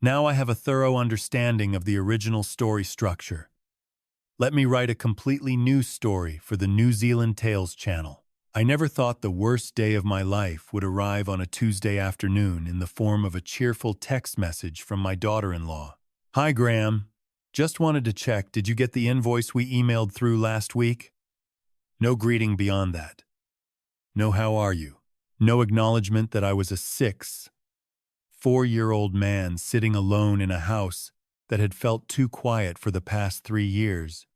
Now I have a thorough understanding of the original story structure. Let me write a completely new story for the New Zealand Tales channel. I never thought the worst day of my life would arrive on a Tuesday afternoon in the form of a cheerful text message from my daughter-in-law. Hi, Graham. Just wanted to check, did you get the invoice we emailed through last week? No greeting beyond that. No how are you. No acknowledgement that I was a 4-year-old man sitting alone in a house that had felt too quiet for the past 3 years.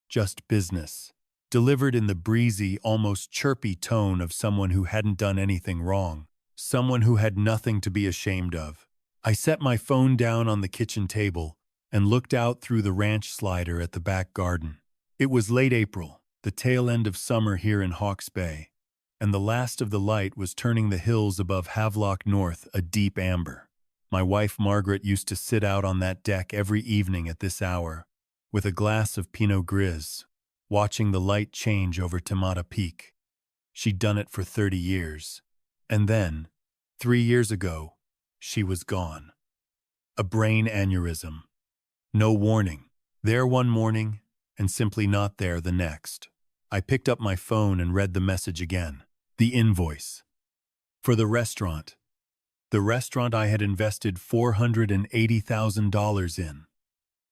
Just business. Delivered in the breezy, almost chirpy tone of someone who hadn't done anything wrong. Someone who had nothing to be ashamed of. I set my phone down on the kitchen table and looked out through the ranch slider at the back garden. It was late April, the tail end of summer here in Hawke's Bay, and the last of the light was turning the hills above Havelock North a deep amber. My wife Margaret used to sit out on that deck every evening at this hour, with a glass of Pinot Gris, watching the light change over Tamata Peak. She'd done it for 30 years. And then, 3 years ago, she was gone. A brain aneurysm. No warning. There one morning, and simply not there the next. I picked up my phone and read the message again. The invoice. For the restaurant. The restaurant I had invested $480,000 in.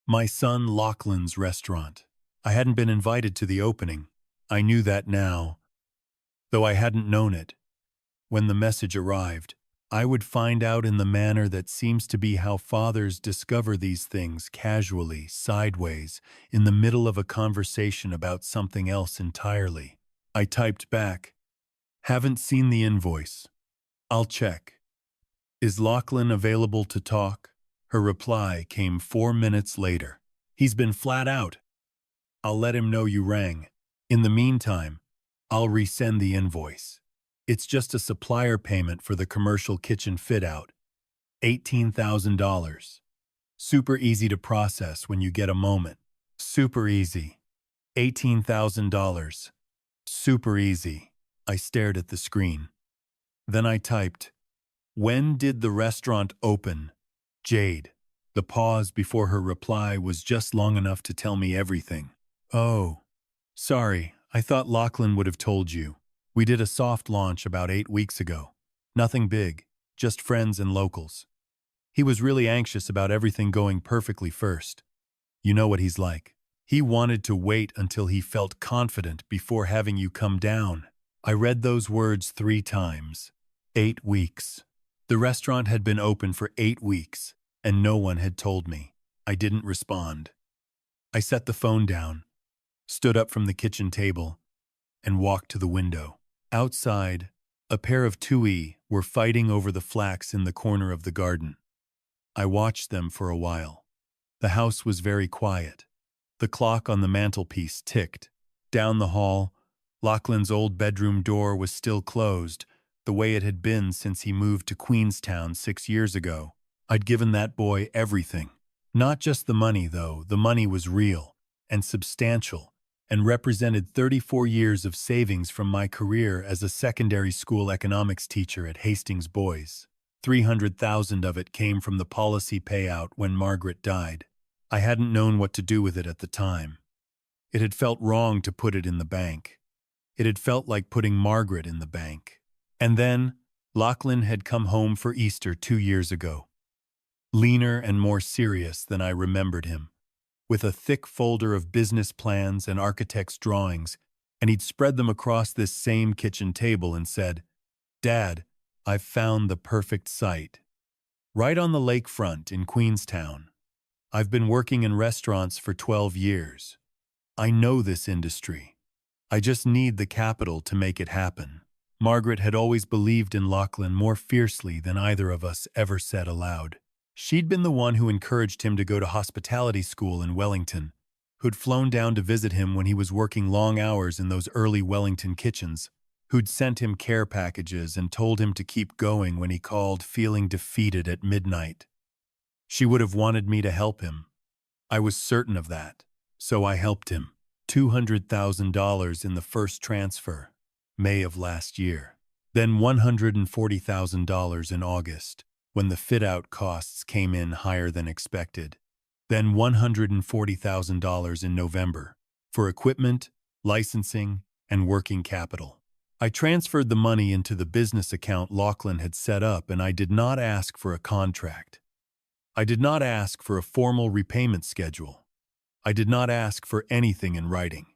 My son Lachlan's restaurant. I hadn't been invited to the opening. I knew that now, though I hadn't known it. When the message arrived, I would find out in the manner that seems to be how fathers discover these things casually, sideways, in the middle of a conversation about something else entirely. I typed back, "Haven't seen the invoice. I'll check. Is Lachlan available to talk?" Her reply came 4 minutes later. "He's been flat out. I'll let him know you rang. In the meantime, I'll resend the invoice. It's just a supplier payment for the commercial kitchen fit-out. $18,000. Super easy to process when you get a moment. Super easy. $18,000. Super easy." I stared at the screen. Then I typed, "When did the restaurant open? Jade." The pause before her reply was just long enough to tell me everything. "Oh, sorry, I thought Lachlan would have told you. We did a soft launch about 8 weeks ago. Nothing big, just friends and locals. He was really anxious about everything going perfectly first. You know what he's like. He wanted to wait until he felt confident before having you come down." I read those words 3 times. 8 weeks. The restaurant had been open for 8 weeks, and no one had told me. I didn't respond. I set the phone down, stood up from the kitchen table, and walked to the window. Outside, a pair of tui were fighting over the flax in the corner of the garden. I watched them for a while. The house was very quiet. The clock on the mantelpiece ticked. Down the hall, Lachlan's old bedroom door was still closed, the way it had been since he moved to Queenstown 6 years ago. I'd given that boy everything. Not just the money, though. The money was real and substantial, and represented 34 years of savings from my career as a secondary school economics teacher at Hastings Boys. 300,000 of it came from the policy payout when Margaret died. I hadn't known what to do with it at the time. It had felt wrong to put it in the bank. It had felt like putting Margaret in the bank. And then, Lachlan had come home for Easter 2 years ago. Leaner and more serious than I remembered him, with a thick folder of business plans and architect's drawings, and he'd spread them across this same kitchen table and said, "Dad, I've found the perfect site. Right on the lakefront in Queenstown. I've been working in restaurants for 12 years. I know this industry. I just need the capital to make it happen." Margaret had always believed in Lachlan more fiercely than either of us ever said aloud. She'd been the one who encouraged him to go to hospitality school in Wellington, who'd flown down to visit him when he was working long hours in those early Wellington kitchens, who'd sent him care packages and told him to keep going when he called feeling defeated at midnight. She would have wanted me to help him. I was certain of that, so I helped him. $200,000 in the first transfer, May of last year. Then $140,000 in August, when the fit-out costs came in higher than expected. Then $140,000 in November for equipment, licensing, and working capital. I transferred the money into the business account Lachlan had set up, and I did not ask for a contract. I did not ask for a formal repayment schedule. I did not ask for anything in writing.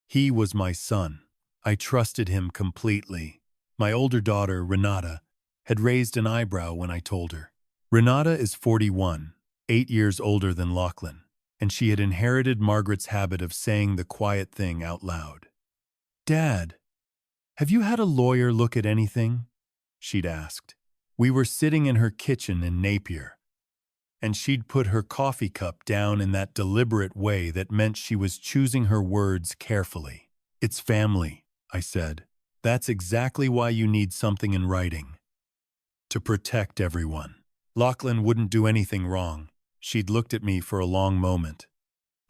He was my son. I trusted him completely. My older daughter, Renata, had raised an eyebrow when I told her. Renata is 41, 8 years older than Lachlan, and she had inherited Margaret's habit of saying the quiet thing out loud. "Dad, have you had a lawyer look at anything?" she'd asked. We were sitting in her kitchen in Napier, and she'd put her coffee cup down in that deliberate way that meant she was choosing her words carefully. "It's family," I said. "That's exactly why you need something in writing. To protect everyone." Lachlan wouldn't do anything wrong. She'd looked at me for a long moment.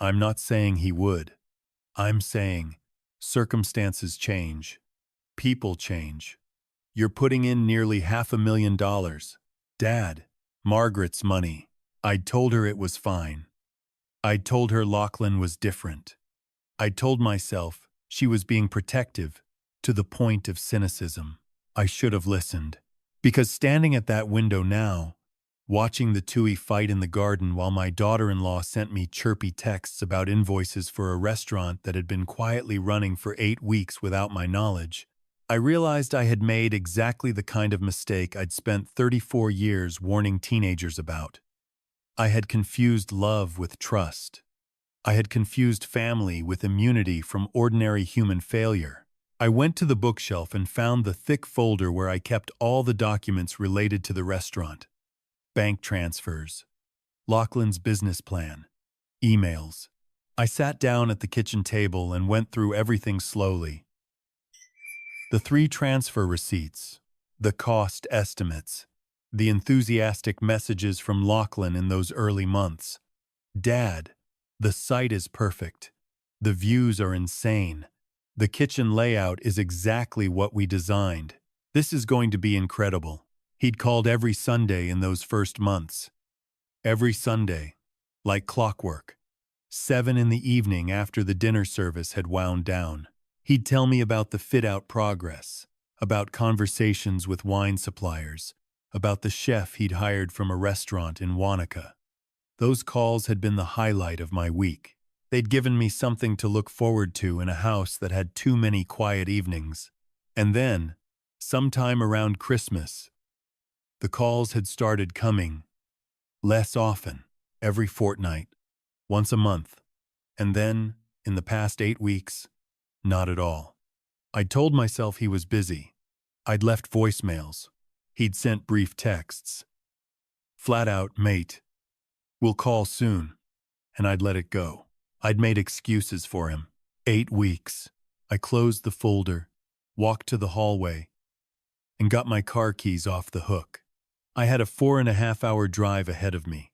"I'm not saying he would. I'm saying circumstances change. People change. You're putting in nearly $500,000. Dad, Margaret's money." I'd told her it was fine. I'd told her Lachlan was different. I'd told myself she was being protective to the point of cynicism. I should have listened, because standing at that window now, watching the Tui fight in the garden while my daughter-in-law sent me chirpy texts about invoices for a restaurant that had been quietly running for 8 weeks without my knowledge, I realized I had made exactly the kind of mistake I'd spent 34 years warning teenagers about. I had confused love with trust. I had confused family with immunity from ordinary human failure. I went to the bookshelf and found the thick folder where I kept all the documents related to the restaurant. Bank transfers, Lachlan's business plan, emails. I sat down at the kitchen table and went through everything slowly. The 3 transfer receipts, the cost estimates, the enthusiastic messages from Lachlan in those early months. "Dad, the site is perfect. The views are insane. The kitchen layout is exactly what we designed. This is going to be incredible." He'd called every Sunday in those first months. Every Sunday, like clockwork. 7 in the evening after the dinner service had wound down. He'd tell me about the fit-out progress, about conversations with wine suppliers, about the chef he'd hired from a restaurant in Wanaka. Those calls had been the highlight of my week. They'd given me something to look forward to in a house that had too many quiet evenings. And then, sometime around Christmas, the calls had started coming. Less often, every fortnight, once a month. And then, in the past 8 weeks, not at all. I'd told myself he was busy. I'd left voicemails. He'd sent brief texts. Flat out, "Mate, we'll call soon." And I'd let it go. I'd made excuses for him. 8 weeks. I closed the folder, walked to the hallway, and got my car keys off the hook. I had a 4.5-hour drive ahead of me.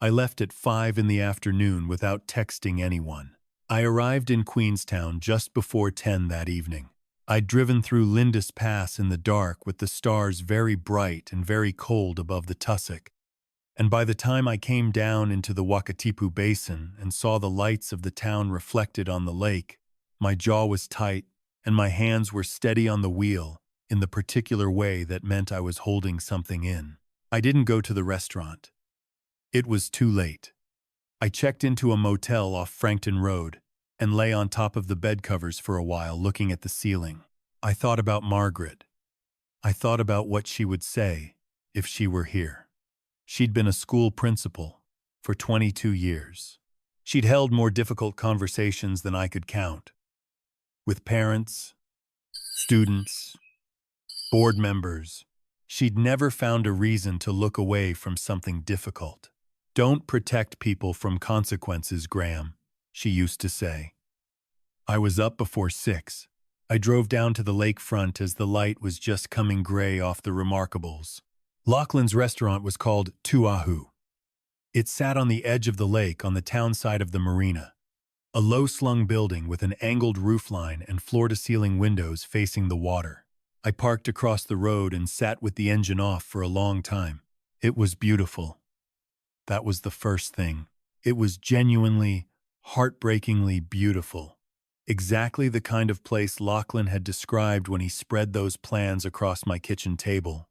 I left at 5 in the afternoon without texting anyone. I arrived in Queenstown just before 10 that evening. I'd driven through Lindis Pass in the dark with the stars very bright and very cold above the tussock, and by the time I came down into the Wakatipu Basin and saw the lights of the town reflected on the lake, my jaw was tight and my hands were steady on the wheel in the particular way that meant I was holding something in. I didn't go to the restaurant. It was too late. I checked into a motel off Frankton Road and lay on top of the bed covers for a while looking at the ceiling. I thought about Margaret. I thought about what she would say if she were here. She'd been a school principal for 22 years. She'd held more difficult conversations than I could count. With parents, students, board members. She'd never found a reason to look away from something difficult. "Don't protect people from consequences, Graham," she used to say. I was up before 6. I drove down to the lakefront as the light was just coming gray off the Remarkables. Lachlan's restaurant was called Tuahu. It sat on the edge of the lake on the town side of the marina, a low-slung building with an angled roofline and floor-to-ceiling windows facing the water. I parked across the road and sat with the engine off for a long time. It was beautiful. That was the first thing. It was genuinely, heartbreakingly beautiful. Exactly the kind of place Lachlan had described when he spread those plans across my kitchen table.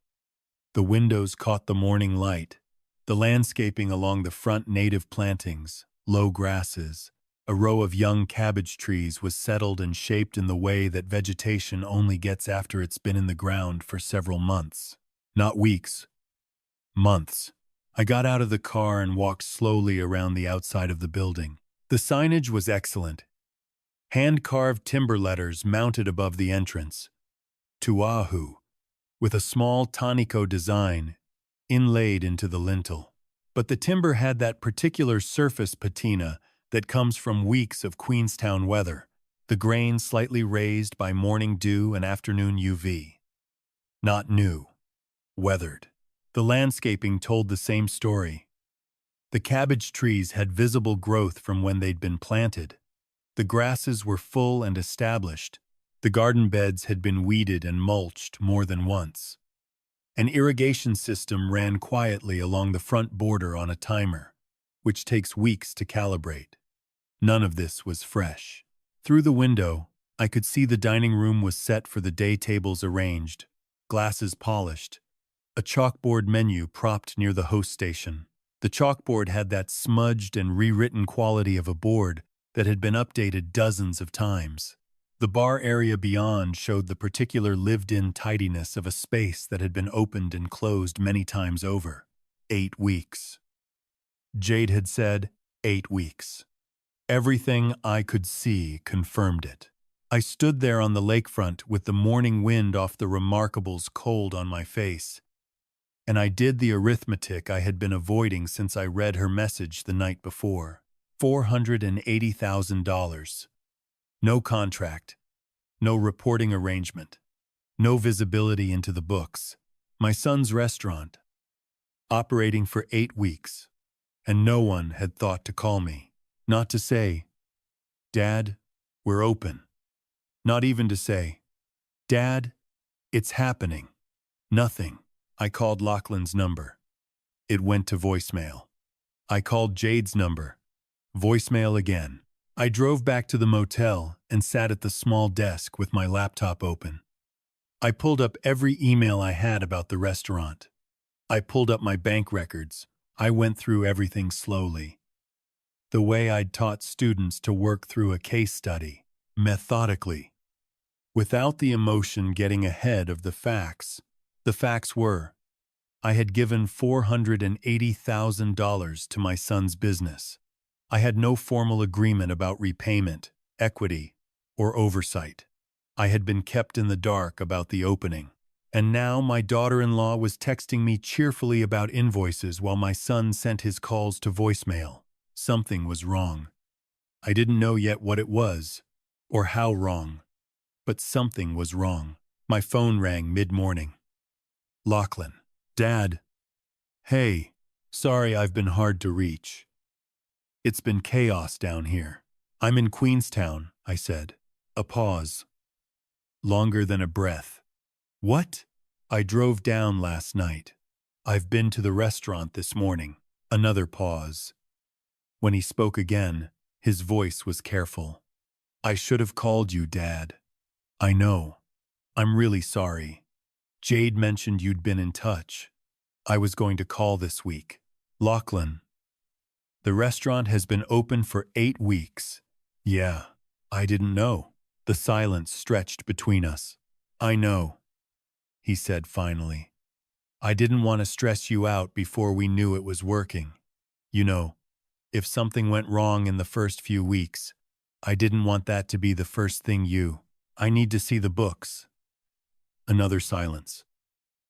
The windows caught the morning light. The landscaping along the front, native plantings, low grasses, a row of young cabbage trees was settled and shaped in the way that vegetation only gets after it's been in the ground for several months. Not weeks. Months. I got out of the car and walked slowly around the outside of the building. The signage was excellent. Hand-carved timber letters mounted above the entrance. Tuahu, with a small Tanico design inlaid into the lintel. But the timber had that particular surface patina that comes from weeks of Queenstown weather, the grain slightly raised by morning dew and afternoon UV. Not new. Weathered. The landscaping told the same story. The cabbage trees had visible growth from when they'd been planted. The grasses were full and established. The garden beds had been weeded and mulched more than once. An irrigation system ran quietly along the front border on a timer, which takes weeks to calibrate. None of this was fresh. Through the window, I could see the dining room was set for the day tables arranged, glasses polished, a chalkboard menu propped near the host station. The chalkboard had that smudged and rewritten quality of a board that had been updated dozens of times. The bar area beyond showed the particular lived-in tidiness of a space that had been opened and closed many times over. 8 weeks. Jade had said 8 weeks. Everything I could see confirmed it. I stood there on the lakefront with the morning wind off the Remarkables cold on my face, and I did the arithmetic I had been avoiding since I read her message the night before. $480,000. No contract, no reporting arrangement, no visibility into the books. My son's restaurant, operating for 8 weeks, and no one had thought to call me. Not to say, "Dad, we're open." Not even to say, "Dad, it's happening." Nothing. I called Lachlan's number. It went to voicemail. I called Jade's number. Voicemail again. I drove back to the motel and sat at the small desk with my laptop open. I pulled up every email I had about the restaurant. I pulled up my bank records. I went through everything slowly. The way I'd taught students to work through a case study, methodically, without the emotion getting ahead of the facts. The facts were, I had given $480,000 to my son's business. I had no formal agreement about repayment, equity, or oversight. I had been kept in the dark about the opening. And now my daughter-in-law was texting me cheerfully about invoices while my son sent his calls to voicemail. Something was wrong. I didn't know yet what it was, or how wrong, but something was wrong. My phone rang mid-morning. Lachlan. Dad. Hey, sorry I've been hard to reach. It's been chaos down here. I'm in Queenstown, I said. A pause. Longer than a breath. What? I drove down last night. I've been to the restaurant this morning. Another pause. When he spoke again, his voice was careful. I should have called you, Dad. I know. I'm really sorry. Jade mentioned you'd been in touch. I was going to call this week. Lachlan. The restaurant has been open for 8 weeks. Yeah, I didn't know. The silence stretched between us. I know, he said finally. I didn't want to stress you out before we knew it was working. You know, if something went wrong in the first few weeks, I didn't want that to be the first thing I need to see the books. Another silence.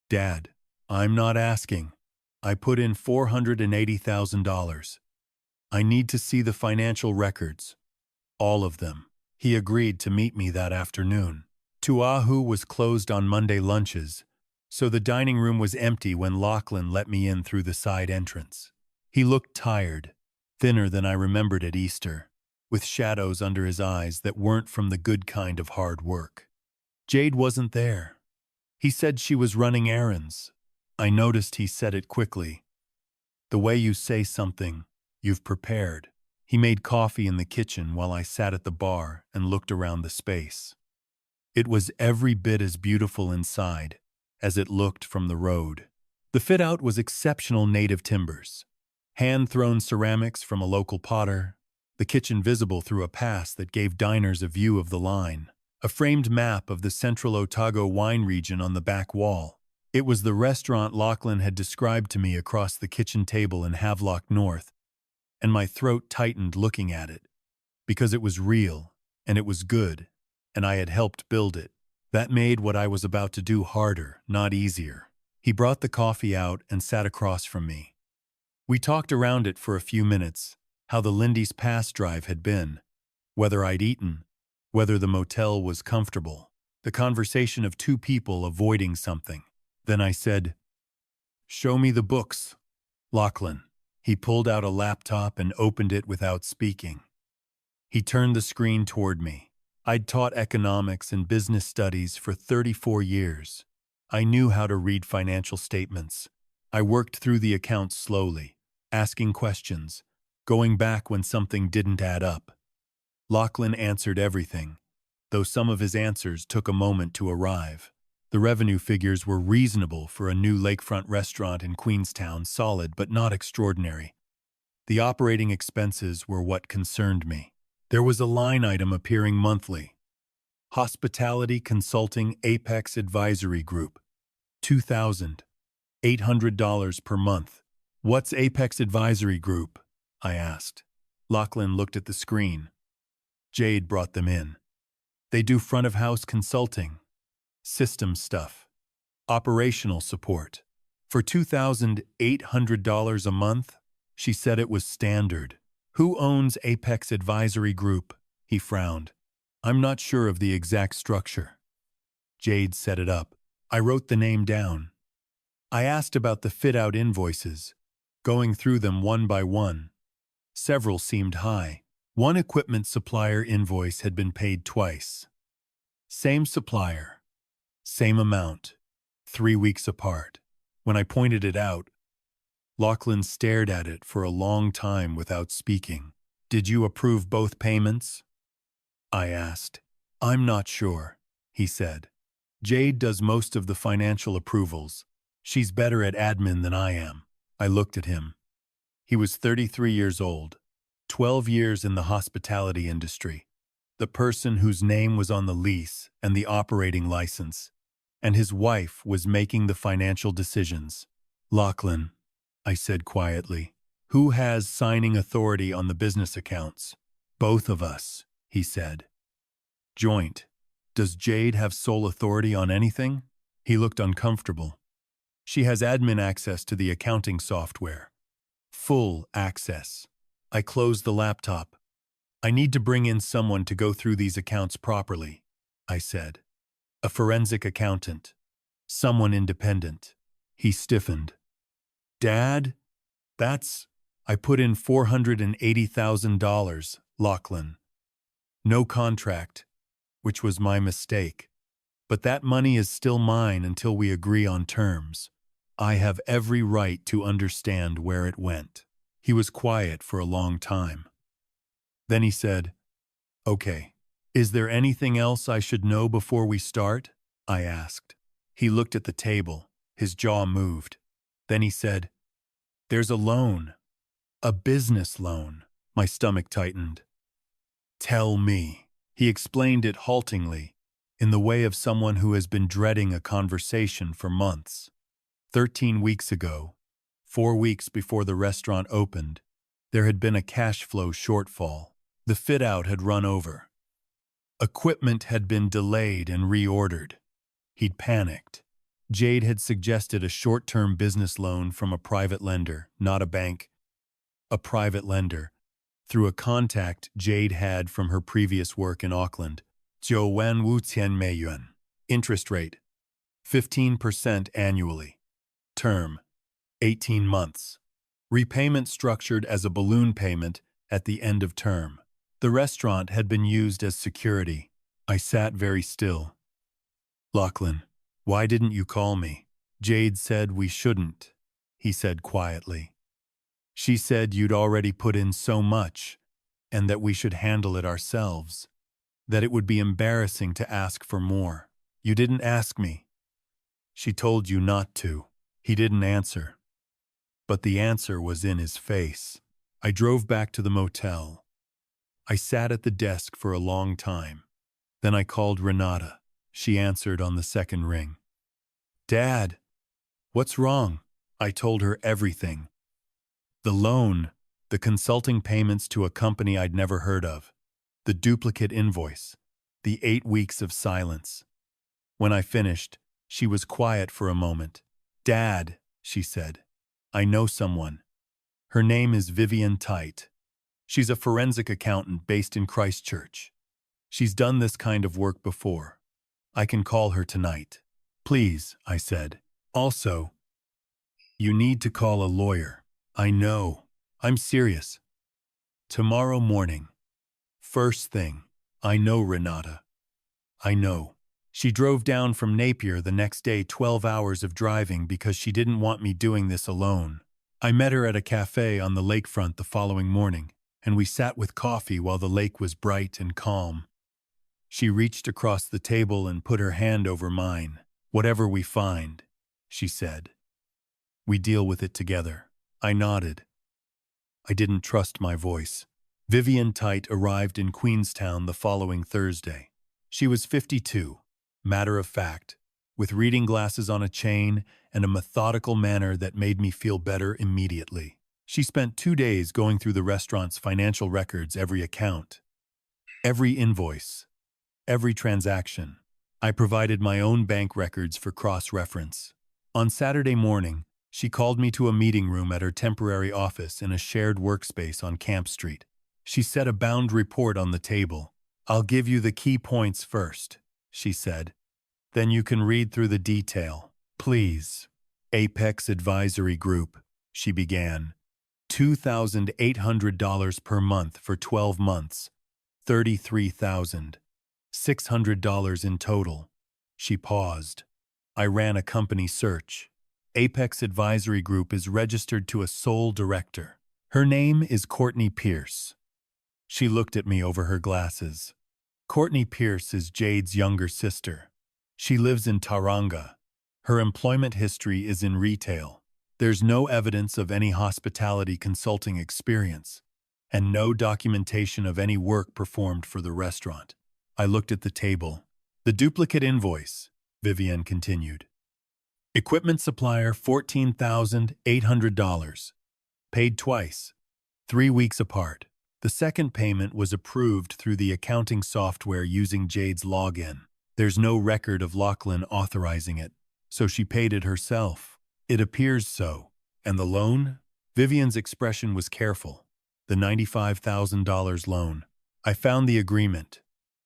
Dad, I'm not asking. I put in $480,000. I need to see the financial records. All of them. He agreed to meet me that afternoon. Tuahu was closed on Monday lunches, so the dining room was empty when Lachlan let me in through the side entrance. He looked tired, thinner than I remembered at Easter, with shadows under his eyes that weren't from the good kind of hard work. Jade wasn't there. He said she was running errands. I noticed he said it quickly. The way you say something, you've prepared. He made coffee in the kitchen while I sat at the bar and looked around the space. It was every bit as beautiful inside as it looked from the road. The fit-out was exceptional native timbers, hand-thrown ceramics from a local potter, the kitchen visible through a pass that gave diners a view of the line, a framed map of the central Otago wine region on the back wall. It was the restaurant Lachlan had described to me across the kitchen table in Havelock North, and my throat tightened looking at it, because it was real, and it was good, and I had helped build it. That made what I was about to do harder, not easier. He brought the coffee out and sat across from me. We talked around it for a few minutes, how the Lindy's Pass drive had been, whether I'd eaten, whether the motel was comfortable, the conversation of two people avoiding something. Then I said, "Show me the books, Lachlan." He pulled out a laptop and opened it without speaking. He turned the screen toward me. I'd taught economics and business studies for 34 years. I knew how to read financial statements. I worked through the accounts slowly, asking questions, going back when something didn't add up. Lachlan answered everything, though some of his answers took a moment to arrive. The revenue figures were reasonable for a new lakefront restaurant in Queenstown, solid but not extraordinary. The operating expenses were what concerned me. There was a line item appearing monthly. Hospitality Consulting Apex Advisory Group, $2,800 per month. "What's Apex Advisory Group?" I asked. Lachlan looked at the screen. Jade brought them in. "They do front-of-house consulting, system stuff, operational support. For $2,800 a month?" She said it was standard. "Who owns Apex Advisory Group?" He frowned. "I'm not sure of the exact structure." Jade set it up. I wrote the name down. I asked about the fit-out invoices, going through them one by one. Several seemed high. One equipment supplier invoice had been paid twice. Same supplier, same amount, 3 weeks apart. When I pointed it out, Lachlan stared at it for a long time without speaking. "Did you approve both payments?" I asked. "I'm not sure," he said. "Jade does most of the financial approvals. She's better at admin than I am." I looked at him. He was 33 years old, 12 years in the hospitality industry, the person whose name was on the lease and the operating license, and his wife was making the financial decisions. "Lachlan," I said quietly, "who has signing authority on the business accounts?" "Both of us," he said. "Joint. Does Jade have sole authority on anything?" He looked uncomfortable. "She has admin access to the accounting software. Full access." I closed the laptop. "I need to bring in someone to go through these accounts properly," I said. "A forensic accountant. Someone independent." He stiffened. "Dad? That's—" I put in $480,000, Lachlan. "No contract, which was my mistake. But that money is still mine until we agree on terms. I have every right to understand where it went." He was quiet for a long time. Then he said, "Okay. Is there anything else I should know before we start?" I asked. He looked at the table. His jaw moved. Then he said, "There's a loan. A business loan." My stomach tightened. "Tell me." He explained it haltingly, in the way of someone who has been dreading a conversation for months. 13 weeks ago, 4 weeks before the restaurant opened, there had been a cash flow shortfall. The fit-out had run over. Equipment had been delayed and reordered. He'd panicked. Jade had suggested a short-term business loan from a private lender, not a bank. A private lender, through a contact Jade had from her previous work in Auckland. Joanne Wu Tian Mei Yuan. Interest rate, 15% annually. Term, 18 months. Repayment structured as a balloon payment at the end of term. The restaurant had been used as security. I sat very still. "Lachlan, why didn't you call me?" Jade said we shouldn't, he said quietly. She said you'd already put in so much, and that we should handle it ourselves, that it would be embarrassing to ask for more. You didn't ask me. She told you not to. He didn't answer. But the answer was in his face. I drove back to the motel. I sat at the desk for a long time. Then I called Renata. She answered on the second ring. Dad, what's wrong? I told her everything. The loan, the consulting payments to a company I'd never heard of, the duplicate invoice, the 8 weeks of silence. When I finished, she was quiet for a moment. Dad, she said, I know someone. Her name is Vivian Tite. She's a forensic accountant based in Christchurch. She's done this kind of work before. I can call her tonight. Please, I said. Also, you need to call a lawyer. I know. I'm serious. Tomorrow morning. First thing. I know, Renata. I know. She drove down from Napier the next day, 12 hours of driving, because she didn't want me doing this alone. I met her at a cafe on the lakefront the following morning, and we sat with coffee while the lake was bright and calm. She reached across the table and put her hand over mine. Whatever we find, she said. We deal with it together. I nodded. I didn't trust my voice. Vivian Tite arrived in Queenstown the following Thursday. She was 52, matter of fact, with reading glasses on a chain and a methodical manner that made me feel better immediately. She spent 2 days going through the restaurant's financial records, every account, every invoice, every transaction. I provided my own bank records for cross-reference. On Saturday morning, she called me to a meeting room at her temporary office in a shared workspace on Camp Street. She set a bound report on the table. I'll give you the key points first, she said. Then you can read through the detail. Please. Apex Advisory Group, she began. $2,800 per month for 12 months. $33,600 in total. She paused. I ran a company search. Apex Advisory Group is registered to a sole director. Her name is Courtney Pierce. She looked at me over her glasses. Courtney Pierce is Jade's younger sister. She lives in Tauranga. Her employment history is in retail. There's no evidence of any hospitality consulting experience, and no documentation of any work performed for the restaurant. I looked at the table. The duplicate invoice, Vivian continued. Equipment supplier, $14,800. Paid twice, 3 weeks apart. The second payment was approved through the accounting software using Jade's login. There's no record of Lachlan authorizing it, so she paid it herself. It appears so. And the loan? Vivian's expression was careful. The $95,000 loan. I found the agreement.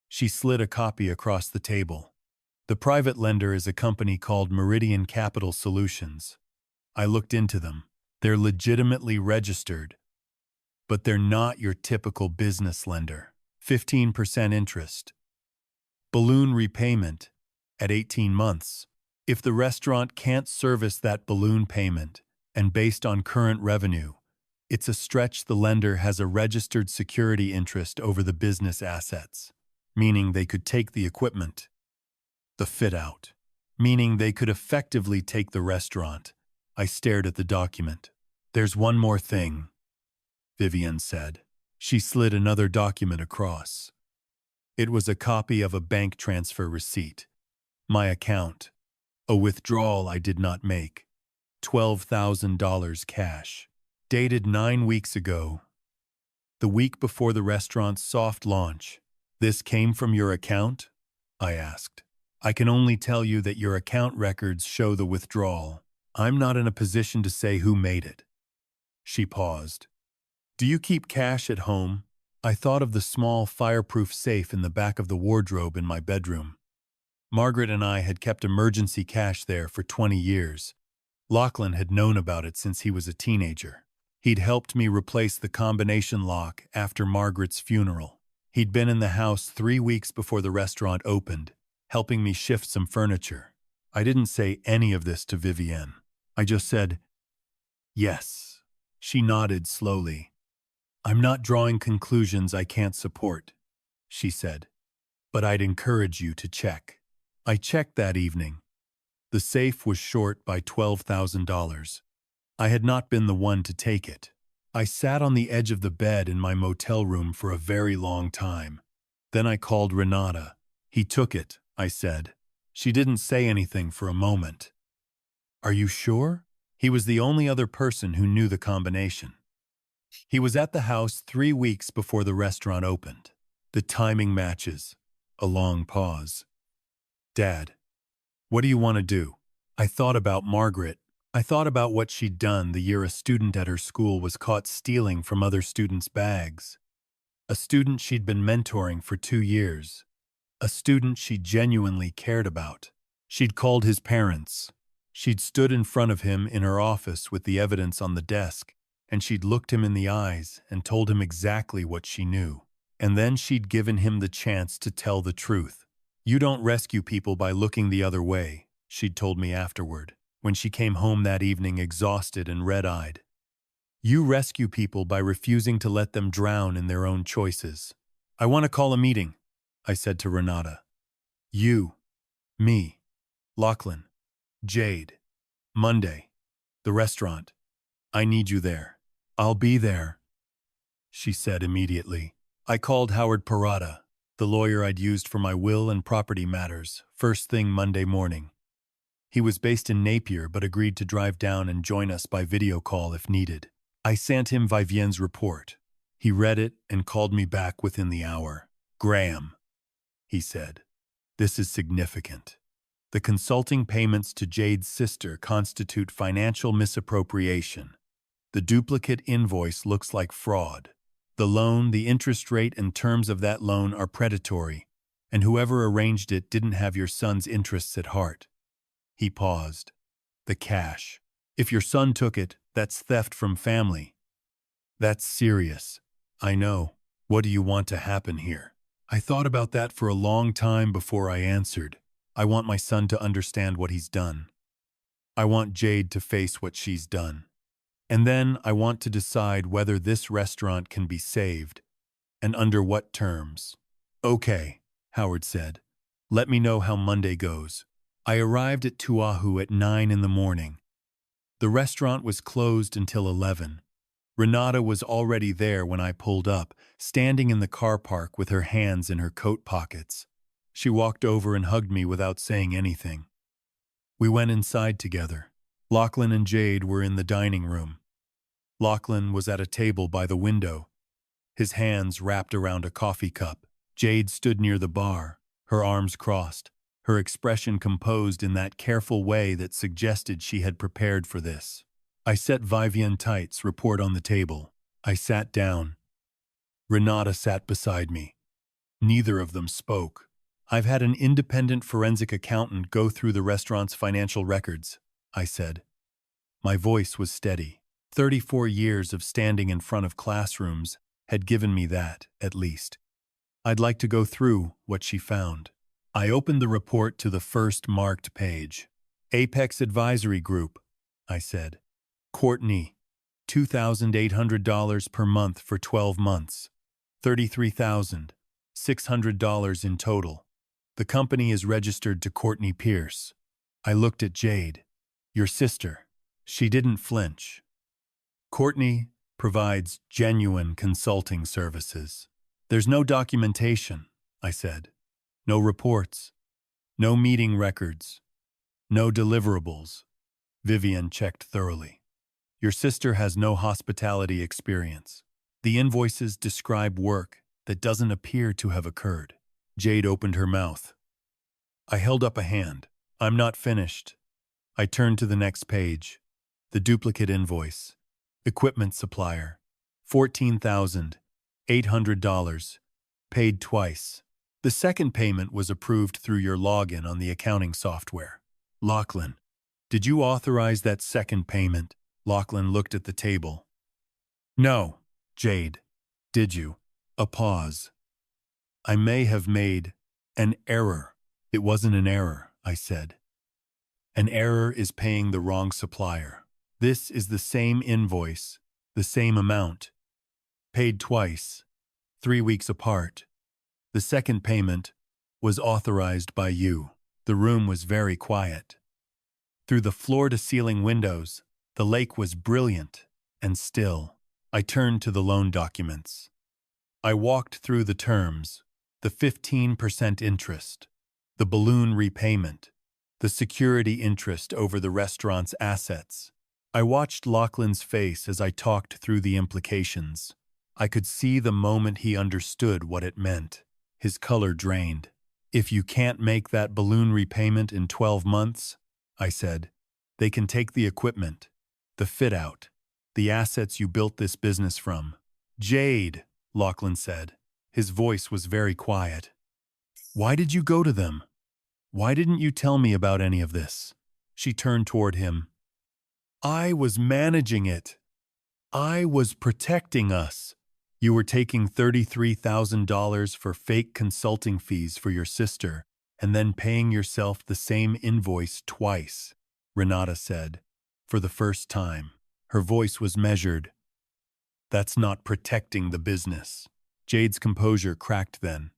She slid a copy across the table. The private lender is a company called Meridian Capital Solutions. I looked into them. They're legitimately registered, but they're not your typical business lender. 15% interest. Balloon repayment at 18 months. If the restaurant can't service that balloon payment, and based on current revenue, it's a stretch the lender has a registered security interest over the business assets, meaning they could take the equipment. The fit-out, meaning they could effectively take the restaurant. I stared at the document. There's one more thing, Vivian said. She slid another document across. It was a copy of a bank transfer receipt. My account. A withdrawal I did not make. $12,000 cash. Dated 9 weeks ago. The week before the restaurant's soft launch. This came from your account? I asked. I can only tell you that your account records show the withdrawal. I'm not in a position to say who made it. She paused. Do you keep cash at home? I thought of the small fireproof safe in the back of the wardrobe in my bedroom. Margaret and I had kept emergency cash there for 20 years. Lachlan had known about it since he was a teenager. He'd helped me replace the combination lock after Margaret's funeral. He'd been in the house 3 weeks before the restaurant opened, helping me shift some furniture. I didn't say any of this to Vivienne. I just said, yes. She nodded slowly. I'm not drawing conclusions I can't support, she said, but I'd encourage you to check. I checked that evening. The safe was short by $12,000. I had not been the one to take it. I sat on the edge of the bed in my motel room for a very long time. Then I called Renata. He took it, I said. She didn't say anything for a moment. Are you sure? He was the only other person who knew the combination. He was at the house 3 weeks before the restaurant opened. The timing matches. A long pause. Dad, what do you want to do? I thought about Margaret. I thought about what she'd done the year a student at her school was caught stealing from other students' bags. A student she'd been mentoring for 2 years. A student she genuinely cared about. She'd called his parents. She'd stood in front of him in her office with the evidence on the desk, and she'd looked him in the eyes and told him exactly what she knew. And then she'd given him the chance to tell the truth. You don't rescue people by looking the other way, she'd told me afterward, when she came home that evening exhausted and red-eyed. You rescue people by refusing to let them drown in their own choices. I want to call a meeting, I said to Renata. You, me, Lachlan, Jade, Monday, the restaurant. I need you there. I'll be there, she said immediately. I called Howard Parada, the lawyer I'd used for my will and property matters, first thing Monday morning. He was based in Napier but agreed to drive down and join us by video call if needed. I sent him Vivienne's report. He read it and called me back within the hour. Graham, he said, this is significant. The consulting payments to Jade's sister constitute financial misappropriation. The duplicate invoice looks like fraud. The loan, the interest rate, and terms of that loan are predatory, and whoever arranged it didn't have your son's interests at heart. He paused. The cash. If your son took it, that's theft from family. That's serious. I know. What do you want to happen here? I thought about that for a long time before I answered. I want my son to understand what he's done. I want Jade to face what she's done. And then I want to decide whether this restaurant can be saved, and under what terms. Okay, Howard said. Let me know how Monday goes. I arrived at Tuahu at 9 in the morning. The restaurant was closed until 11. Renata was already there when I pulled up, standing in the car park with her hands in her coat pockets. She walked over and hugged me without saying anything. We went inside together. Lachlan and Jade were in the dining room. Lachlan was at a table by the window, his hands wrapped around a coffee cup. Jade stood near the bar, her arms crossed, her expression composed in that careful way that suggested she had prepared for this. I set Vivienne Tight's report on the table. I sat down. Renata sat beside me. Neither of them spoke. I've had an independent forensic accountant go through the restaurant's financial records, I said. My voice was steady. 34 years of standing in front of classrooms had given me that, at least. I'd like to go through what she found. I opened the report to the first marked page. Apex Advisory Group, I said. Courtney, $2,800 per month for 12 months. $33,600 in total. The company is registered to Courtney Pierce. I looked at Jade. Your sister. She didn't flinch. Courtney provides genuine consulting services. There's no documentation, I said. No reports. No meeting records. No deliverables. Vivienne checked thoroughly. Your sister has no hospitality experience. The invoices describe work that doesn't appear to have occurred. Jade opened her mouth. I held up a hand. I'm not finished. I turned to the next page. The duplicate invoice. Equipment supplier. $14,800. Paid twice. The second payment was approved through your login on the accounting software. Lachlan, did you authorize that second payment? Lachlan looked at the table. No, Jade. Did you? A pause. I may have made an error. It wasn't an error, I said. An error is paying the wrong supplier. This is the same invoice, the same amount, paid twice, 3 weeks apart. The second payment was authorized by you. The room was very quiet. Through the floor-to-ceiling windows, the lake was brilliant and still. I turned to the loan documents. I walked through the terms, the 15% interest, the balloon repayment, the security interest over the restaurant's assets. I watched Lachlan's face as I talked through the implications. I could see the moment he understood what it meant. His color drained. If you can't make that balloon repayment in 12 months, I said, they can take the equipment, the fit-out, the assets you built this business from. Jade, Lachlan said. His voice was very quiet. Why did you go to them? Why didn't you tell me about any of this? She turned toward him. I was managing it. I was protecting us. You were taking $33,000 for fake consulting fees for your sister and then paying yourself the same invoice twice, Renata said, for the first time. Her voice was measured. That's not protecting the business. Jade's composure cracked then,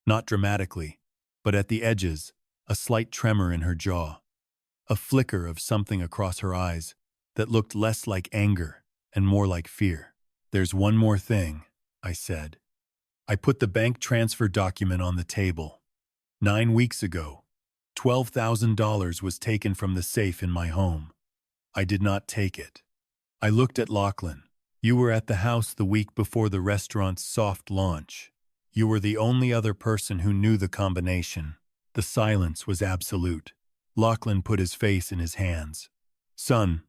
not dramatically, but at the edges, a slight tremor in her jaw, a flicker of something across her eyes that looked less like anger and more like fear. There's one more thing, I said. I put the bank transfer document on the table. 9 weeks ago, $12,000 was taken from the safe in my home. I did not take it. I looked at Lachlan. You were at the house the week before the restaurant's soft launch. You were the only other person who knew the combination. The silence was absolute. Lachlan put his face in his hands. Son,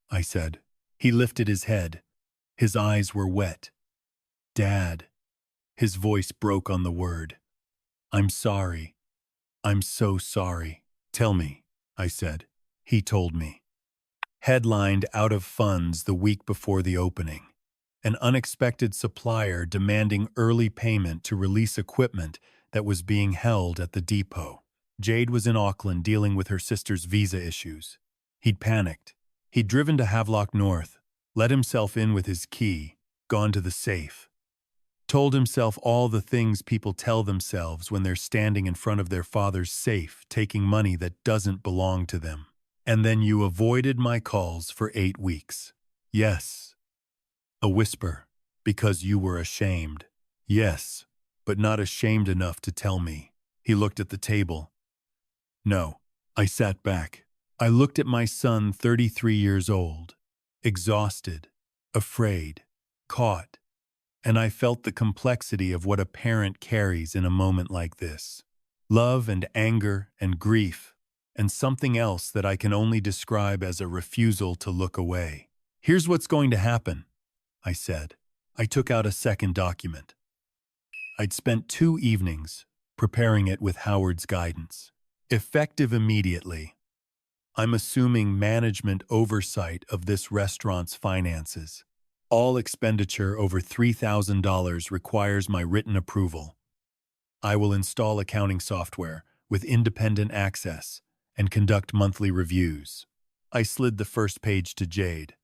I said. He lifted his head. His eyes were wet. Dad. His voice broke on the word. I'm sorry. I'm so sorry. Tell me, I said. He told me. Headlined out of funds the week before the opening. An unexpected supplier demanding early payment to release equipment that was being held at the depot. Jade was in Auckland dealing with her sister's visa issues. He'd panicked. He'd driven to Havelock North, let himself in with his key, gone to the safe. Told himself all the things people tell themselves when they're standing in front of their father's safe taking money that doesn't belong to them. And then you avoided my calls for 8 weeks. Yes. A whisper, because you were ashamed. Yes, but not ashamed enough to tell me. He looked at the table. No. I sat back. I looked at my son, 33 years old, exhausted, afraid, caught, and I felt the complexity of what a parent carries in a moment like this. Love and anger and grief, and something else that I can only describe as a refusal to look away. Here's what's going to happen, I said. I took out a second document. I'd spent 2 evenings preparing it with Howard's guidance. Effective immediately. I'm assuming management oversight of this restaurant's finances. All expenditure over $3,000 requires my written approval. I will install accounting software with independent access and conduct monthly reviews. I slid the first page to Jade.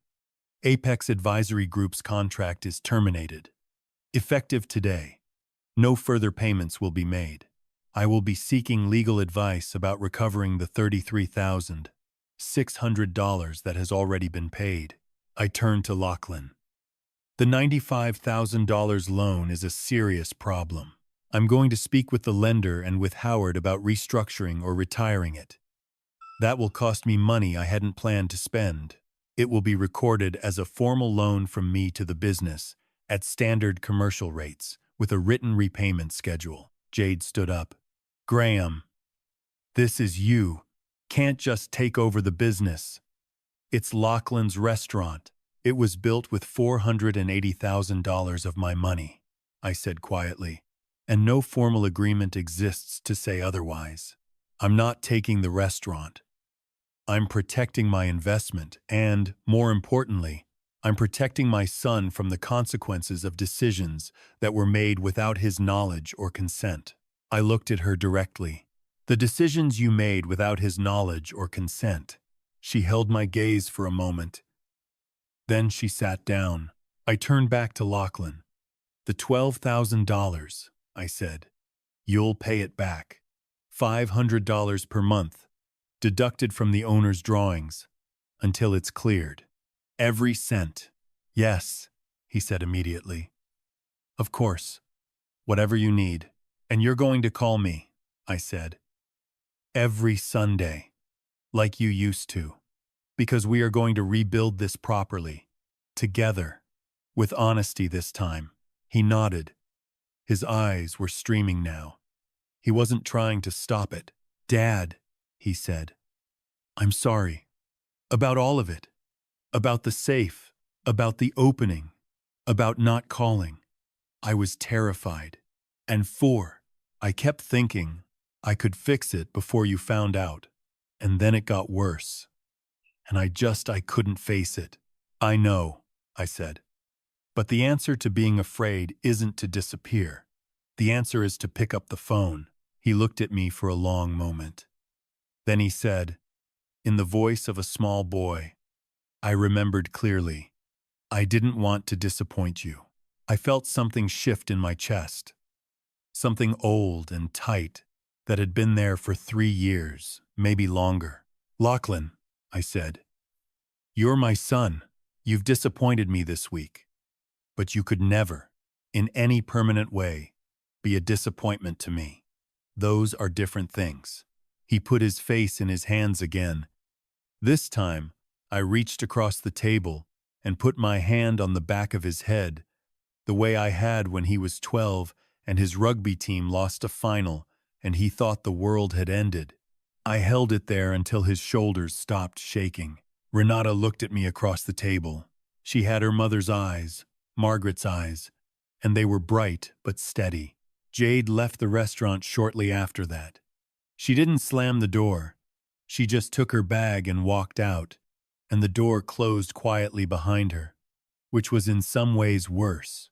Apex Advisory Group's contract is terminated. Effective today. No further payments will be made. I will be seeking legal advice about recovering the $33,600 that has already been paid. I turned to Lachlan. The $95,000 loan is a serious problem. I'm going to speak with the lender and with Howard about restructuring or retiring it. That will cost me money I hadn't planned to spend. It will be recorded as a formal loan from me to the business at standard commercial rates with a written repayment schedule. Jade stood up. Graham, this is you. Can't just take over the business. It's Lachlan's restaurant. It was built with $480,000 of my money, I said quietly, and no formal agreement exists to say otherwise. I'm not taking the restaurant. I'm protecting my investment and, more importantly, I'm protecting my son from the consequences of decisions that were made without his knowledge or consent. I looked at her directly. The decisions you made without his knowledge or consent. She held my gaze for a moment. Then she sat down. I turned back to Lachlan. The $12,000, I said. You'll pay it back. $500 per month, deducted from the owner's drawings, until it's cleared. Every cent. Yes, he said immediately. Of course. Whatever you need. And you're going to call me, I said. Every Sunday. Like you used to. Because we are going to rebuild this properly. Together. With honesty this time. He nodded. His eyes were streaming now. He wasn't trying to stop it. Dad, he said. I'm sorry. About all of it. About the safe. About the opening. About not calling. I was terrified. And I kept thinking I could fix it before you found out. And then it got worse. And I couldn't face it. I know, I said. But the answer to being afraid isn't to disappear. The answer is to pick up the phone. He looked at me for a long moment. Then he said, in the voice of a small boy, I remembered clearly. I didn't want to disappoint you. I felt something shift in my chest. Something old and tight that had been there for 3 years, maybe longer. Lachlan, I said, you're my son. You've disappointed me this week. But you could never, in any permanent way, be a disappointment to me. Those are different things. He put his face in his hands again. This time, I reached across the table and put my hand on the back of his head, the way I had when he was 12 and his rugby team lost a final and he thought the world had ended. I held it there until his shoulders stopped shaking. Renata looked at me across the table. She had her mother's eyes, Margaret's eyes, and they were bright but steady. Jade left the restaurant shortly after that. She didn't slam the door. She just took her bag and walked out, and the door closed quietly behind her, which was in some ways worse.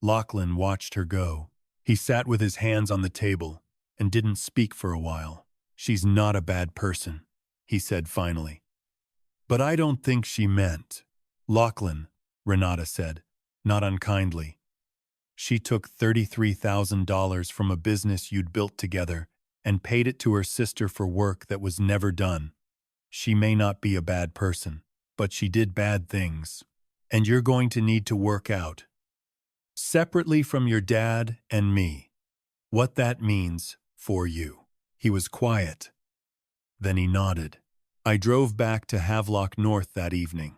Lachlan watched her go. He sat with his hands on the table and didn't speak for a while. She's not a bad person, he said finally. But I don't think she meant. Lachlan, Renata said, not unkindly. She took $33,000 from a business you'd built together and paid it to her sister for work that was never done. She may not be a bad person, but she did bad things. And you're going to need to work out, separately from your dad and me, what that means for you. He was quiet. Then he nodded. I drove back to Havelock North that evening.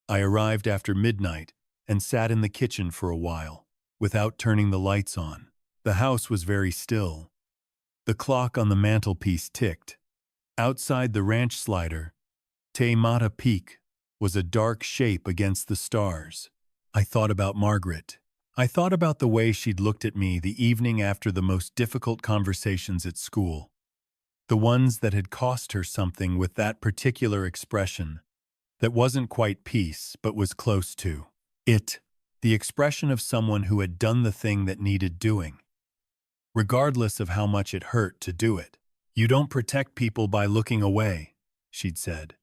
I arrived after midnight and sat in the kitchen for a while, without turning the lights on. The house was very still. The clock on the mantelpiece ticked. Outside the ranch slider, Te Mata Peak was a dark shape against the stars. I thought about Margaret. I thought about the way she'd looked at me the evening after the most difficult conversations at school. The ones that had cost her something with that particular expression that wasn't quite peace but was close to it. The expression of someone who had done the thing that needed doing, regardless of how much it hurt to do it. You don't protect people by looking away, she'd said.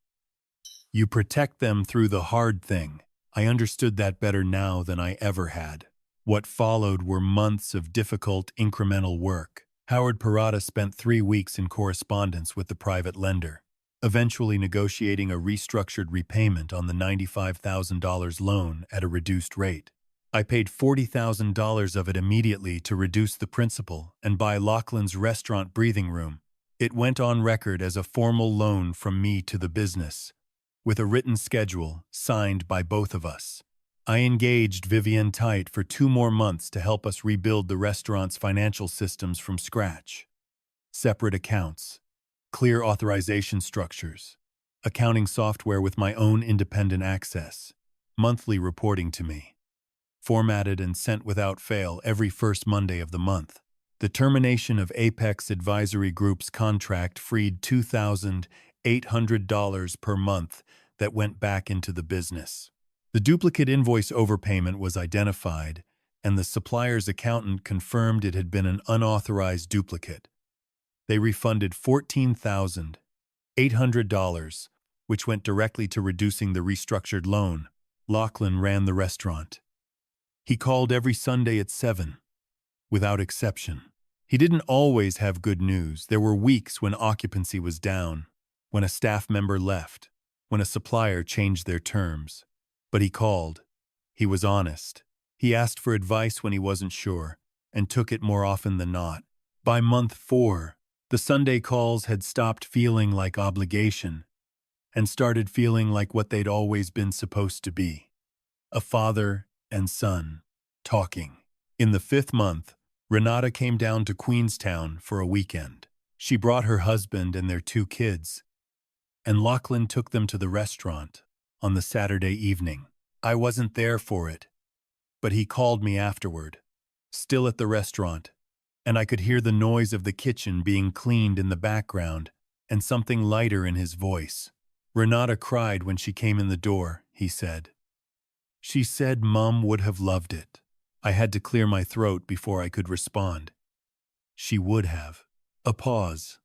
You protect them through the hard thing. I understood that better now than I ever had. What followed were months of difficult, incremental work. Howard Parada spent 3 weeks in correspondence with the private lender, eventually negotiating a restructured repayment on the $95,000 loan at a reduced rate. I paid $40,000 of it immediately to reduce the principal and buy Lachlan's restaurant breathing room. It went on record as a formal loan from me to the business, with a written schedule signed by both of us. I engaged Vivian Tite for 2 more months to help us rebuild the restaurant's financial systems from scratch. Separate accounts, clear authorization structures, accounting software with my own independent access, monthly reporting to me, formatted and sent without fail every first Monday of the month. The termination of Apex Advisory Group's contract freed $2,800 per month that went back into the business. The duplicate invoice overpayment was identified, and the supplier's accountant confirmed it had been an unauthorized duplicate. They refunded $14,800, which went directly to reducing the restructured loan. Lachlan ran the restaurant. He called every Sunday at 7, without exception. He didn't always have good news. There were weeks when occupancy was down, when a staff member left, when a supplier changed their terms. But he called. He was honest. He asked for advice when he wasn't sure, and took it more often than not. By month 4, the Sunday calls had stopped feeling like obligation and started feeling like what they'd always been supposed to be. A father and son talking. In the 5th month, Renata came down to Queenstown for a weekend. She brought her husband and their 2 kids, and Lachlan took them to the restaurant on the Saturday evening. I wasn't there for it, but he called me afterward, still at the restaurant, and I could hear the noise of the kitchen being cleaned in the background and something lighter in his voice. Renata cried when she came in the door, he said. She said Mum would have loved it. I had to clear my throat before I could respond. She would have. A pause.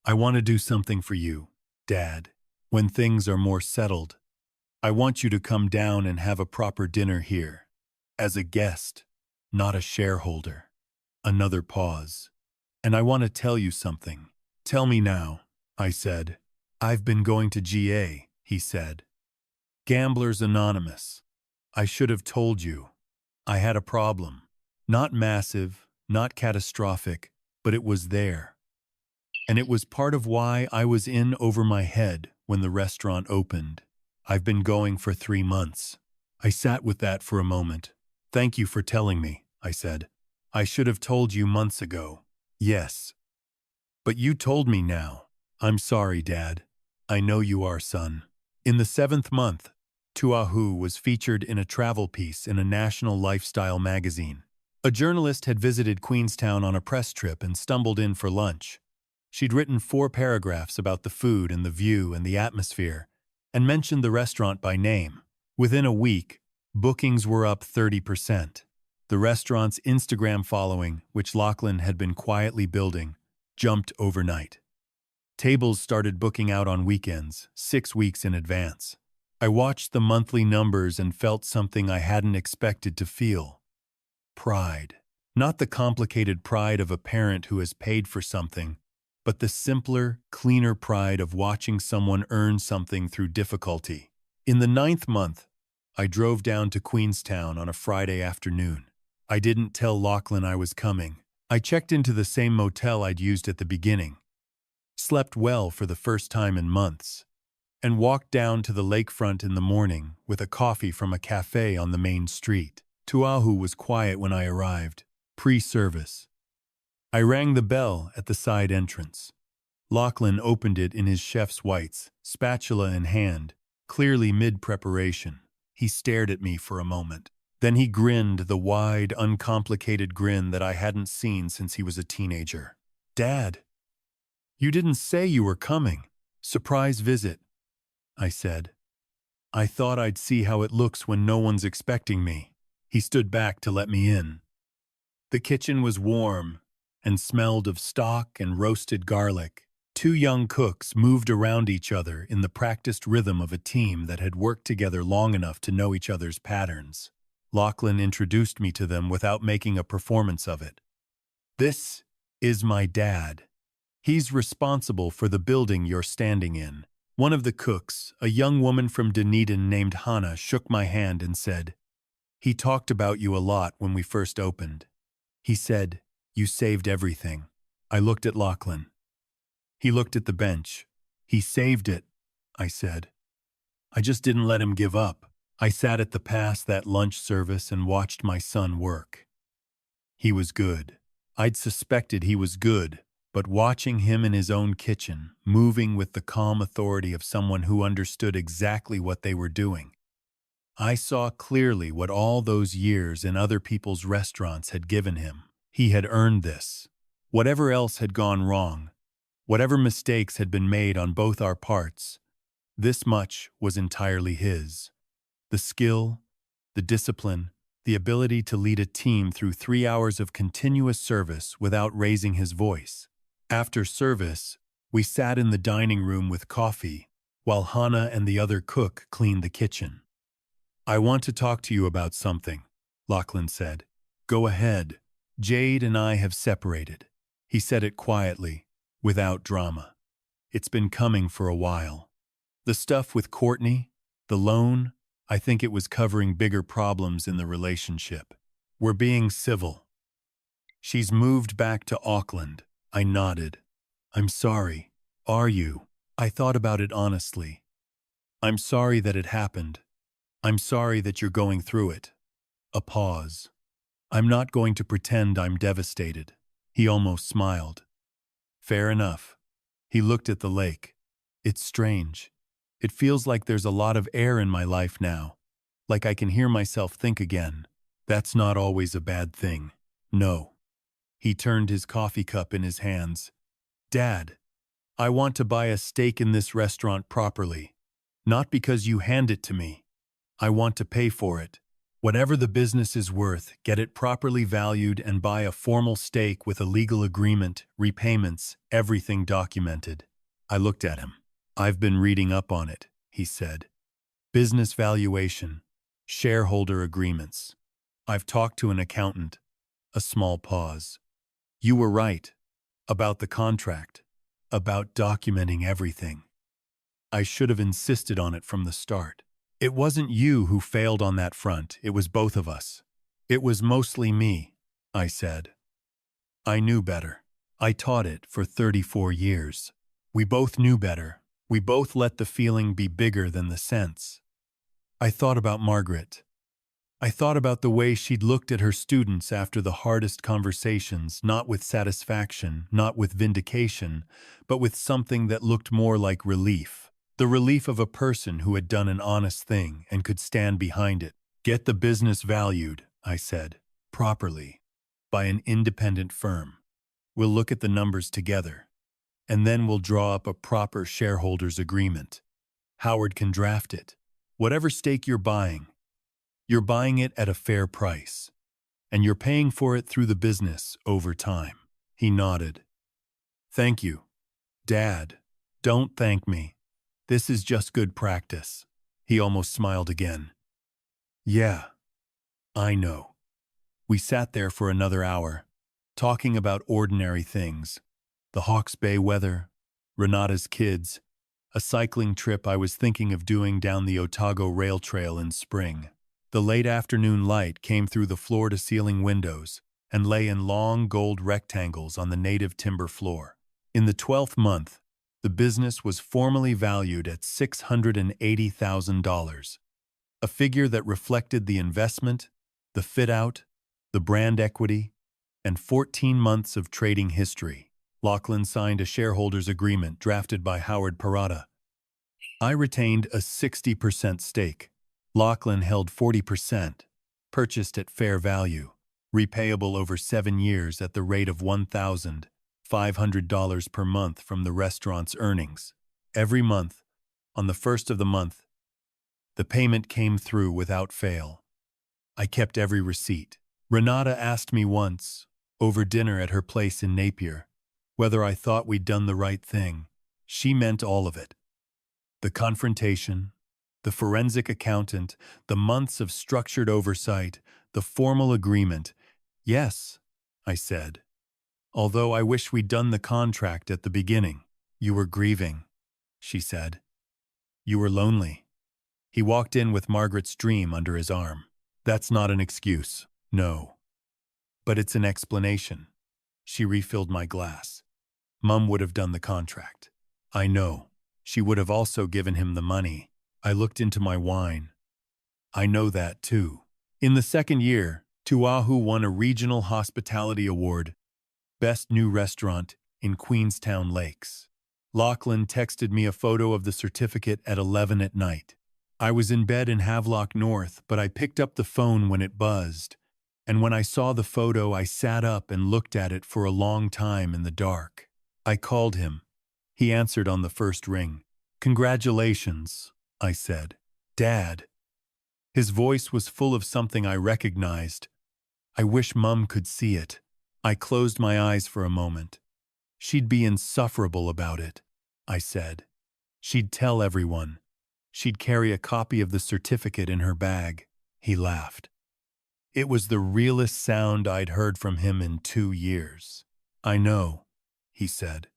I want to do something for you, Dad. When things are more settled, I want you to come down and have a proper dinner here. As a guest, not a shareholder. Another pause. And I want to tell you something. Tell me now, I said. I've been going to GA, he said. Gamblers Anonymous. I should have told you. I had a problem. Not massive, not catastrophic, but it was there. And it was part of why I was in over my head when the restaurant opened. I've been going for 3 months. I sat with that for a moment. Thank you for telling me, I said. I should have told you months ago. Yes. But you told me now. I'm sorry, Dad. I know you are, son. In the 7th month, Tuahu was featured in a travel piece in a national lifestyle magazine. A journalist had visited Queenstown on a press trip and stumbled in for lunch. She'd written 4 paragraphs about the food and the view and the atmosphere, and mentioned the restaurant by name. Within a week, bookings were up 30%. The restaurant's Instagram following, which Lachlan had been quietly building, jumped overnight. Tables started booking out on weekends, 6 weeks in advance. I watched the monthly numbers and felt something I hadn't expected to feel. Pride. Not the complicated pride of a parent who has paid for something, but the simpler, cleaner pride of watching someone earn something through difficulty. In the 9th month, I drove down to Queenstown on a Friday afternoon. I didn't tell Lachlan I was coming. I checked into the same motel I'd used at the beginning, slept well for the first time in months, and walked down to the lakefront in the morning with a coffee from a cafe on the main street. Tuahu was quiet when I arrived, pre-service. I rang the bell at the side entrance. Lachlan opened it in his chef's whites, spatula in hand, clearly mid-preparation. He stared at me for a moment. Then he grinned the wide, uncomplicated grin that I hadn't seen since he was a teenager. Dad, you didn't say you were coming. Surprise visit, I said. I thought I'd see how it looks when no one's expecting me. He stood back to let me in. The kitchen was warm and smelled of stock and roasted garlic. 2 young cooks moved around each other in the practiced rhythm of a team that had worked together long enough to know each other's patterns. Lachlan introduced me to them without making a performance of it. This is my dad. He's responsible for the building you're standing in. One of the cooks, a young woman from Dunedin named Hannah, shook my hand and said, He talked about you a lot when we first opened. He said, you saved everything. I looked at Lachlan. He looked at the bench. He saved it, I said. I just didn't let him give up. I sat at the past that lunch service and watched my son work. He was good. I'd suspected he was good, but watching him in his own kitchen, moving with the calm authority of someone who understood exactly what they were doing, I saw clearly what all those years in other people's restaurants had given him. He had earned this. Whatever else had gone wrong, whatever mistakes had been made on both our parts, this much was entirely his. The skill, the discipline, the ability to lead a team through 3 hours of continuous service without raising his voice. After service, we sat in the dining room with coffee, while Hannah and the other cook cleaned the kitchen. I want to talk to you about something, Lachlan said. Go ahead. Jade and I have separated. He said it quietly, without drama. It's been coming for a while. The stuff with Courtney, the loan, I think it was covering bigger problems in the relationship. We're being civil. She's moved back to Auckland. I nodded. I'm sorry. Are you? I thought about it honestly. I'm sorry that it happened. I'm sorry that you're going through it. A pause. I'm not going to pretend I'm devastated. He almost smiled. Fair enough. He looked at the lake. It's strange. It feels like there's a lot of air in my life now. Like I can hear myself think again. That's not always a bad thing. No. He turned his coffee cup in his hands. Dad, I want to buy a stake in this restaurant properly. Not because you hand it to me. I want to pay for it. Whatever the business is worth, get it properly valued and buy a formal stake with a legal agreement, repayments, everything documented. I looked at him. I've been reading up on it, he said. Business valuation, shareholder agreements. I've talked to an accountant. A small pause. You were right. About the contract. About documenting everything. I should have insisted on it from the start. It wasn't you who failed on that front, it was both of us. It was mostly me, I said. I knew better. I taught it for 34 years. We both knew better. We both let the feeling be bigger than the sense. I thought about Margaret. I thought about the way she'd looked at her students after the hardest conversations, not with satisfaction, not with vindication, but with something that looked more like relief. The relief of a person who had done an honest thing and could stand behind it. Get the business valued, I said, properly, by an independent firm. We'll look at the numbers together, and then we'll draw up a proper shareholders agreement. Howard can draft it. Whatever stake you're buying it at a fair price, and you're paying for it through the business over time. He nodded. Thank you. Dad, don't thank me. This is just good practice. He almost smiled again. Yeah, I know. We sat there for another hour, talking about ordinary things. The Hawke's Bay weather, Renata's kids, a cycling trip I was thinking of doing down the Otago Rail Trail in spring. The late afternoon light came through the floor-to-ceiling windows and lay in long gold rectangles on the native timber floor. In the 12th month, the business was formally valued at $680,000, a figure that reflected the investment, the fit-out, the brand equity, and 14 months of trading history. Lachlan signed a shareholders agreement drafted by Howard Parada. I retained a 60% stake. Lachlan held 40%, purchased at fair value, repayable over 7 years at the rate of $1,500 per month from the restaurant's earnings. Every month, on the first of the month, the payment came through without fail. I kept every receipt. Renata asked me once, over dinner at her place in Napier, whether I thought we'd done the right thing. She meant all of it. The confrontation, the forensic accountant, the months of structured oversight, the formal agreement. Yes, I said. Although I wish we'd done the contract at the beginning. You were grieving, she said. You were lonely. He walked in with Margaret's dream under his arm. That's not an excuse, no. But it's an explanation. She refilled my glass. Mum would have done the contract. I know. She would have also given him the money. I looked into my wine. I know that too. In the second year, Tuahu won a regional hospitality award, Best New Restaurant in Queenstown Lakes. Lachlan texted me a photo of the certificate at 11 at night. I was in bed in Havelock North, but I picked up the phone when it buzzed, and when I saw the photo, I sat up and looked at it for a long time in the dark. I called him. He answered on the first ring. Congratulations, I said. Dad. His voice was full of something I recognized. I wish Mum could see it. I closed my eyes for a moment. She'd be insufferable about it, I said. She'd tell everyone. She'd carry a copy of the certificate in her bag. He laughed. It was the realest sound I'd heard from him in 2 years. I know, he said.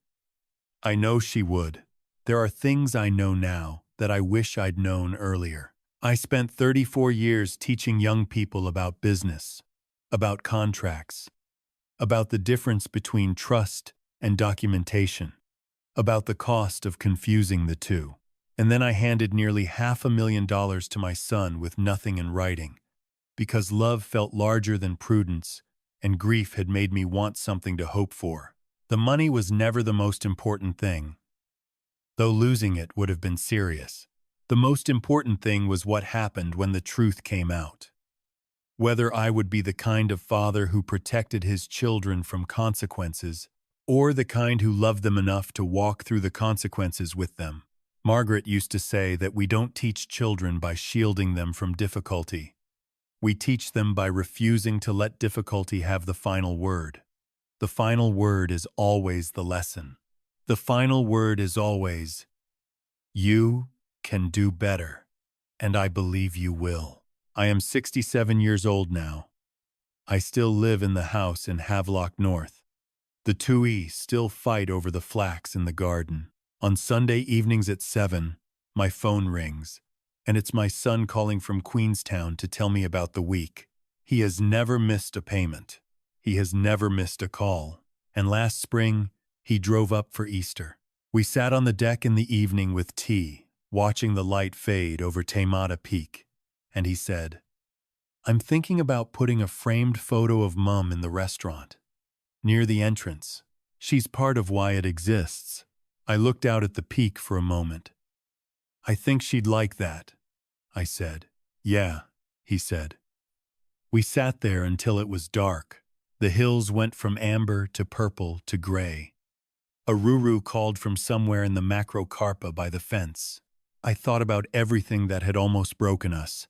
I know she would. There are things I know now that I wish I'd known earlier. I spent 34 years teaching young people about business, about contracts, about the difference between trust and documentation, about the cost of confusing the two. And then I handed nearly $500,000 to my son with nothing in writing, because love felt larger than prudence, and grief had made me want something to hope for. The money was never the most important thing, though losing it would have been serious. The most important thing was what happened when the truth came out. Whether I would be the kind of father who protected his children from consequences, or the kind who loved them enough to walk through the consequences with them. Margaret used to say that we don't teach children by shielding them from difficulty. We teach them by refusing to let difficulty have the final word. The final word is always the lesson. The final word is always, you can do better, and I believe you will. I am 67 years old now. I still live in the house in Havelock North. The Tui still fight over the flax in the garden. On Sunday evenings at 7, my phone rings, and it's my son calling from Queenstown to tell me about the week. He has never missed a payment. He has never missed a call. And last spring, he drove up for Easter. We sat on the deck in the evening with tea, watching the light fade over Taimata Peak, and he said, I'm thinking about putting a framed photo of Mum in the restaurant, near the entrance. She's part of why it exists. I looked out at the peak for a moment. I think she'd like that, I said. Yeah, he said. We sat there until it was dark. The hills went from amber to purple to gray. A ruru called from somewhere in the macrocarpa by the fence. I thought about everything that had almost broken us.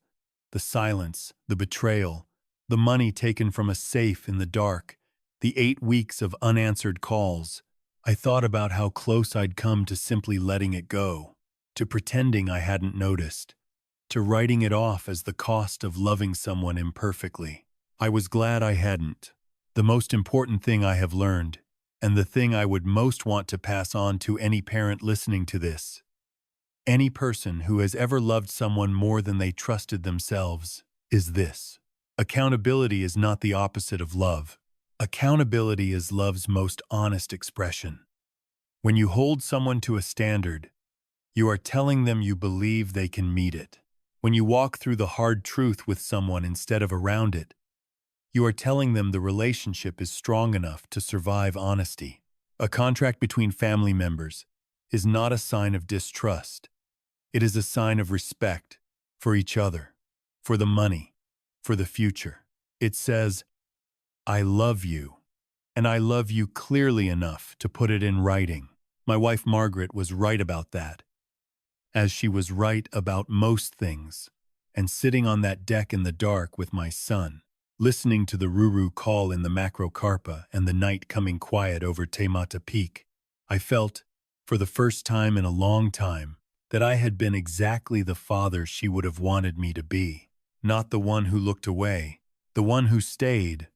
The silence, the betrayal, the money taken from a safe in the dark, the 8 weeks of unanswered calls. I thought about how close I'd come to simply letting it go, to pretending I hadn't noticed, to writing it off as the cost of loving someone imperfectly. I was glad I hadn't. The most important thing I have learned, and the thing I would most want to pass on to any parent listening to this, any person who has ever loved someone more than they trusted themselves, is this. Accountability is not the opposite of love. Accountability is love's most honest expression. When you hold someone to a standard, you are telling them you believe they can meet it. When you walk through the hard truth with someone instead of around it, you are telling them the relationship is strong enough to survive honesty. A contract between family members is not a sign of distrust. It is a sign of respect for each other, for the money, for the future. It says, I love you, and I love you clearly enough to put it in writing. My wife Margaret was right about that, as she was right about most things. And sitting on that deck in the dark with my son, listening to the ruru call in the macrocarpa and the night coming quiet over Taimata Peak, I felt, for the first time in a long time, that I had been exactly the father she would have wanted me to be. Not the one who looked away, the one who stayed,